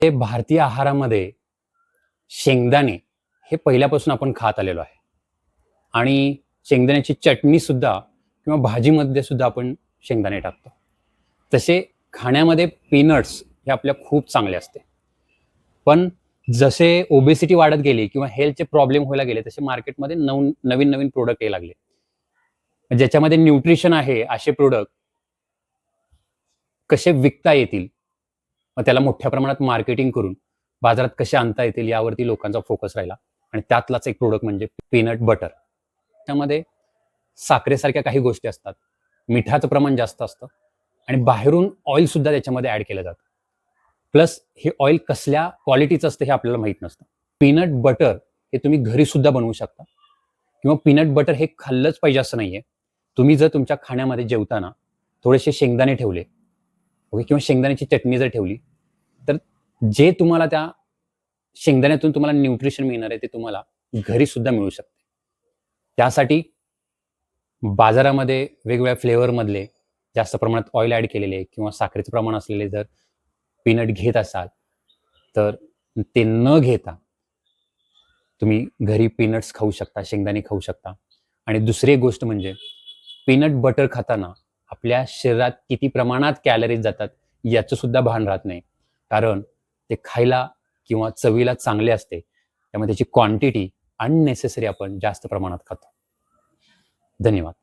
हे भारतीय आहारामध्ये शेंगदाणे हे पहिल्यापासून आपण खात आलेलो आहे आणि शेंगदाण्याची चटणी सुद्धा किंवा भाजीमध्ये सुद्धा आपण शेंगदाणे टाकतो. तसे खाण्यामध्ये पीनट्स हे आपल्या खूप चांगले असते. पण जसे ओबेसिटी वाढत गेली किंवा हेल्थचे प्रॉब्लेम व्हायला गेले तसे मार्केटमध्ये नवीन नवीन प्रोडक्ट यायला लागले. ज्याच्यामध्ये न्यूट्रिशन आहे असे प्रोडक्ट कसे विकता येतील, मग त्याला मोठ्या प्रमाणात मार्केटिंग करून बाजारात कसे आणता येतील यावरती लोकांचा फोकस राहिला आणि त्यातलाच एक प्रोडक्ट म्हणजे पीनट बटर. त्यामध्ये साखरेसारख्या काही गोष्टी असतात, मिठाचं प्रमाण जास्त असतं आणि बाहेरून ऑइल सुद्धा त्याच्यामध्ये ऍड केलं जातं. प्लस हे ऑइल कसल्या क्वालिटीचं असतं हे आपल्याला माहित नसतं. पीनट बटर हे तुम्ही घरी सुद्धा बनवू शकता किंवा पीनट बटर हे खाल्लंच पाहिजे असं नाहीये. तुम्ही जर तुमच्या खाण्यामध्ये जेवताना थोडेसे शेंगदाणे ठेवले ओके किंवा शेंगदाण्याची चटणी जर ठेवली तर जे तुम्हाला त्या शेंगदाण्यातून तुम्हाला न्यूट्रिशन मिळणार आहे ते तुम्हाला घरी सुद्धा मिळू शकते. त्यासाठी बाजारामध्ये वेगवेगळ्या फ्लेवरमधले जास्त प्रमाणात ऑइल ऍड केलेले किंवा साखरेचं प्रमाण असलेले जर पीनट घेत असाल तर ते न घेता तुम्ही घरी पीनट्स खाऊ शकता, शेंगदाणे खाऊ शकता. आणि दुसरी एक गोष्ट म्हणजे पीनट बटर खाताना आपल्या शरीरात किती प्रमाणात कॅलरीज जातात याचं सुद्धा भान राहत नाही, कारण ते खायला किंवा चवीला चांगले असते त्यामुळे त्याची क्वांटिटी अननेसेसरी आपण जास्त प्रमाणात खातो. धन्यवाद.